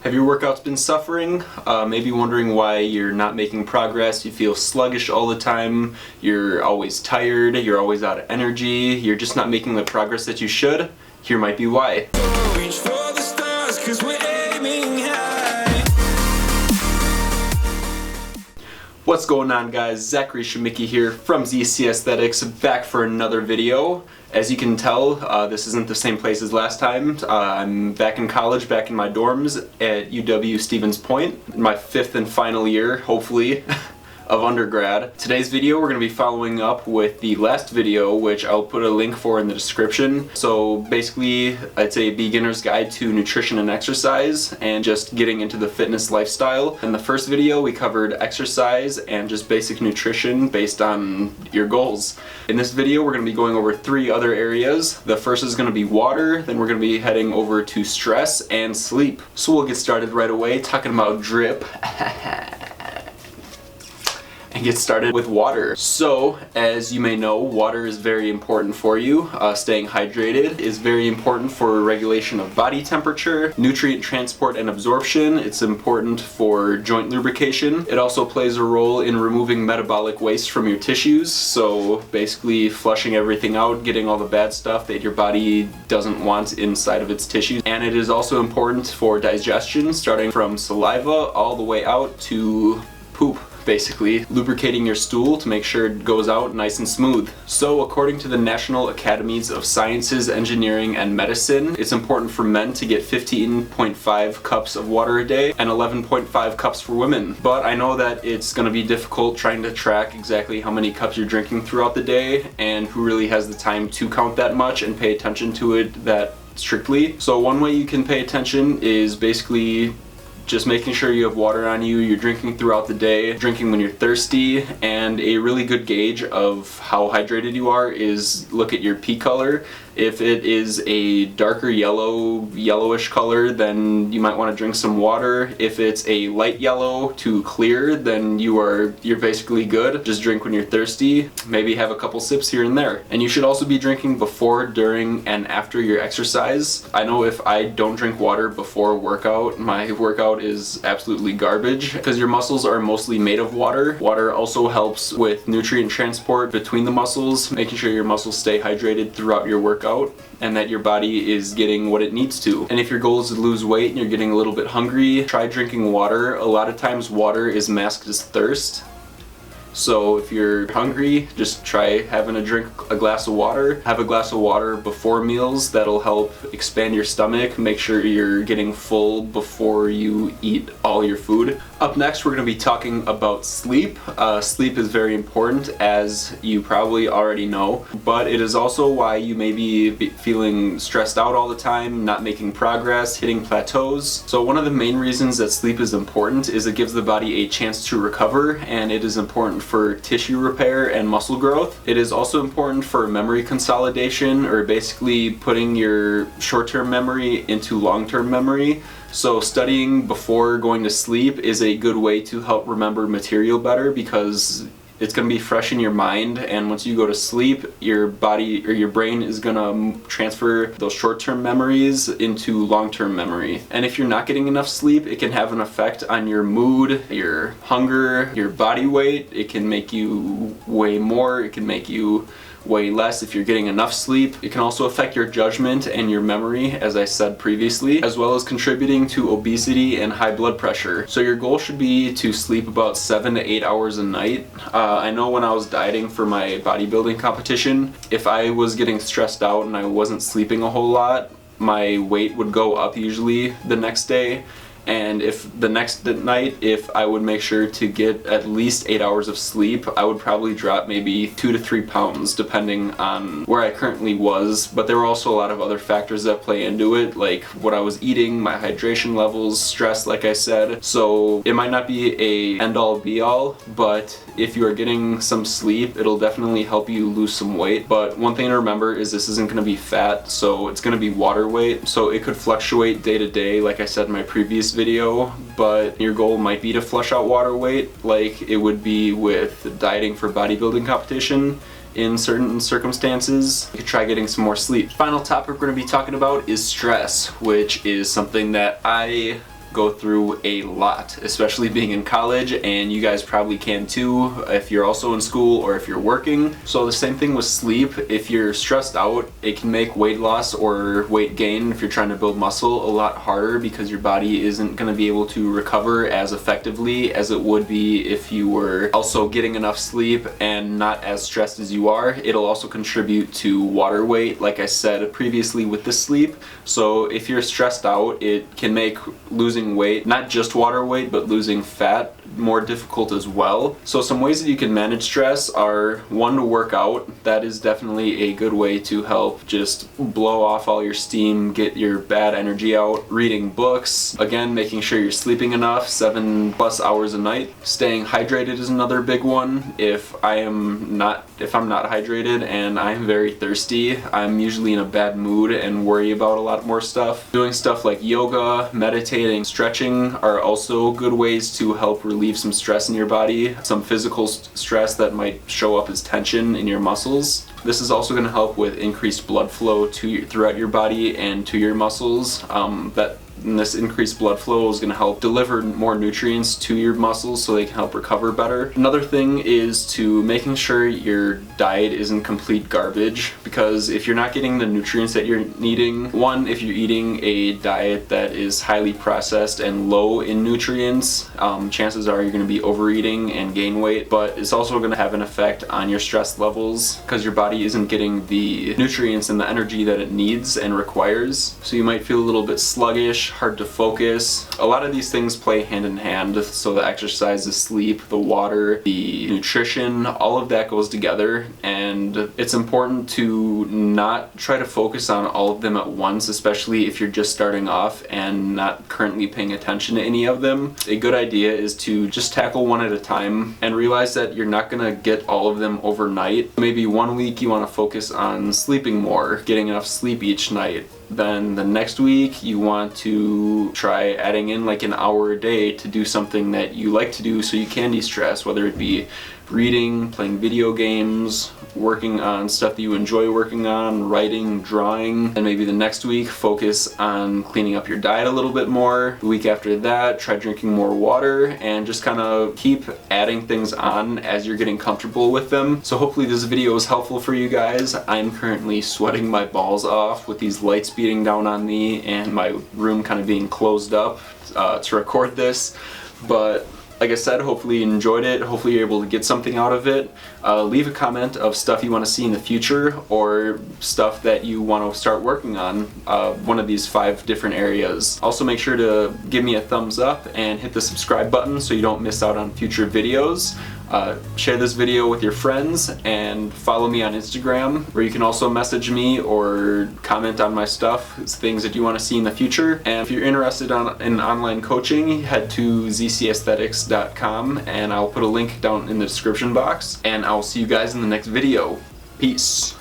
Have your workouts been suffering? Maybe wondering why you're not making progress, you feel sluggish all the time, you're always tired, you're always out of energy, you're just not making the progress that you should? Here might be why. Reach for the stars, 'cause we're aiming high. What's going on, guys? Zachary Shemicki here from ZC Aesthetics, back for another video. As you can tell, this isn't the same place as last time. I'm back in college, back in my dorms at UW Stevens Point, my 5th and final year, hopefully, of undergrad. Today's video we're going to be following up with the last video, which I'll put a link for in the description. So basically it's a beginner's guide to nutrition and exercise and just getting into the fitness lifestyle. In the first video we covered exercise and just basic nutrition based on your goals. In this video we're going to be going over 3 other areas. The first is going to be water, then we're going to be heading over to stress and sleep. So we'll get started right away talking about drip. And get started with water. So, as you may know, water is very important for you. Staying hydrated is very important for regulation of body temperature, nutrient transport and absorption. It's important for joint lubrication. It also plays a role in removing metabolic waste from your tissues. So basically flushing everything out, getting all the bad stuff that your body doesn't want inside of its tissues. And it is also important for digestion, starting from saliva all the way out to poop. Basically lubricating your stool to make sure it goes out nice and smooth. So according to the National Academies of Sciences, Engineering, and Medicine, it's important for men to get 15.5 cups of water a day and 11.5 cups for women. But I know that it's going to be difficult trying to track exactly how many cups you're drinking throughout the day, and who really has the time to count that much and pay attention to it that strictly. So one way you can pay attention is basically just making sure you have water on you, you're drinking throughout the day, drinking when you're thirsty, and a really good gauge of how hydrated you are is look at your pee color. If it is a darker yellowish color, then you might want to drink some water. If it's a light yellow to clear, then you're basically good. Just drink when you're thirsty, maybe have a couple sips here and there. And you should also be drinking before, during, and after your exercise. I know if I don't drink water before workout, my workout is absolutely garbage because your muscles are mostly made of water. Water also helps with nutrient transport between the muscles, making sure your muscles stay hydrated throughout your workout and that your body is getting what it needs to. And if your goal is to lose weight and you're getting a little bit hungry, try drinking water. A lot of times water is masked as thirst. So if you're hungry, just try having a glass of water. Have a glass of water before meals. That'll help expand your stomach, make sure you're getting full before you eat all your food. Up next, we're going to be talking about sleep. Sleep is very important, as you probably already know, but it is also why you may be feeling stressed out all the time, not making progress, hitting plateaus. So one of the main reasons that sleep is important is it gives the body a chance to recover, and it is important for tissue repair and muscle growth. It is also important for memory consolidation, or basically putting your short-term memory into long-term memory. So studying before going to sleep is a good way to help remember material better, because it's going to be fresh in your mind, and once you go to sleep, your body or your brain is going to transfer those short-term memories into long-term memory. And if you're not getting enough sleep, it can have an effect on your mood, your hunger, your body weight. It can make you weigh more, it can make you weigh less if you're getting enough sleep. It can also affect your judgment and your memory, as I said previously, as well as contributing to obesity and high blood pressure. So your goal should be to sleep about 7 to 8 hours a night. I know when I was dieting for my bodybuilding competition, if I was getting stressed out and I wasn't sleeping a whole lot, my weight would go up usually the next day. And if the next night, if I would make sure to get at least 8 hours of sleep, I would probably drop maybe 2 to 3 pounds depending on where I currently was. But there were also a lot of other factors that play into it, like what I was eating, my hydration levels, stress, like I said. So it might not be a end-all be-all, but if you are getting some sleep, it'll definitely help you lose some weight. But one thing to remember is this isn't going to be fat, so it's going to be water weight. So it could fluctuate day to day, like I said in my previous video, but your goal might be to flush out water weight like it would be with dieting for bodybuilding competition. In certain circumstances, you could try getting some more sleep. Final topic we're going to be talking about is stress, which is something that I go through a lot, especially being in college, and you guys probably can too if you're also in school or if you're working. So the same thing with sleep. If you're stressed out, it can make weight loss or weight gain if you're trying to build muscle a lot harder, because your body isn't going to be able to recover as effectively as it would be if you were also getting enough sleep and not as stressed as you are. It'll also contribute to water weight, like I said previously with the sleep. So if you're stressed out, it can make losing weight, not just water weight, but losing fat, more difficult as well. So some ways that you can manage stress are, one, to work out. That is definitely a good way to help just blow off all your steam, get your bad energy out. Reading books, again, making sure you're sleeping enough, 7+ hours a night. Staying hydrated is another big one. If I'm not hydrated and I'm very thirsty, I'm usually in a bad mood and worry about a lot more stuff. Doing stuff like yoga, meditating, stretching are also good ways to help relieve some stress in your body, some physical stress that might show up as tension in your muscles. This is also going to help with increased blood flow throughout your body and to your muscles. And this increased blood flow is going to help deliver more nutrients to your muscles so they can help recover better. Another thing is to making sure your diet isn't complete garbage, because if you're not getting the nutrients that you're needing, one, if you're eating a diet that is highly processed and low in nutrients, chances are you're going to be overeating and gain weight, but it's also going to have an effect on your stress levels because your body isn't getting the nutrients and the energy that it needs and requires. So you might feel a little bit sluggish, hard to focus. A lot of these things play hand in hand, so the exercise, the sleep, the water, the nutrition, all of that goes together, and it's important to not try to focus on all of them at once, especially if you're just starting off and not currently paying attention to any of them. A good idea is to just tackle one at a time and realize that you're not gonna get all of them overnight. Maybe one week you want to focus on sleeping more, getting enough sleep each night. Then the next week you want to try adding in like an hour a day to do something that you like to do so you can de-stress, whether it be reading, playing video games, working on stuff that you enjoy working on, writing, drawing. And maybe the next week focus on cleaning up your diet a little bit more. The week after that, try drinking more water, and just kind of keep adding things on as you're getting comfortable with them. So hopefully this video is helpful for you guys. I'm currently sweating my balls off with these lights beating down on me and my room kind of being closed up to record this. But like I said, hopefully you enjoyed it. Hopefully you're able to get something out of it. Leave a comment of stuff you want to see in the future, or stuff that you want to start working on, one of these 5 different areas. Also make sure to give me a thumbs up and hit the subscribe button so you don't miss out on future videos. Share this video with your friends and follow me on Instagram, where you can also message me or comment on my stuff, things that you want to see in the future. And if you're interested in online coaching, head to zcaesthetics.com, and I'll put a link down in the description box. And I'll see you guys in the next video. Peace.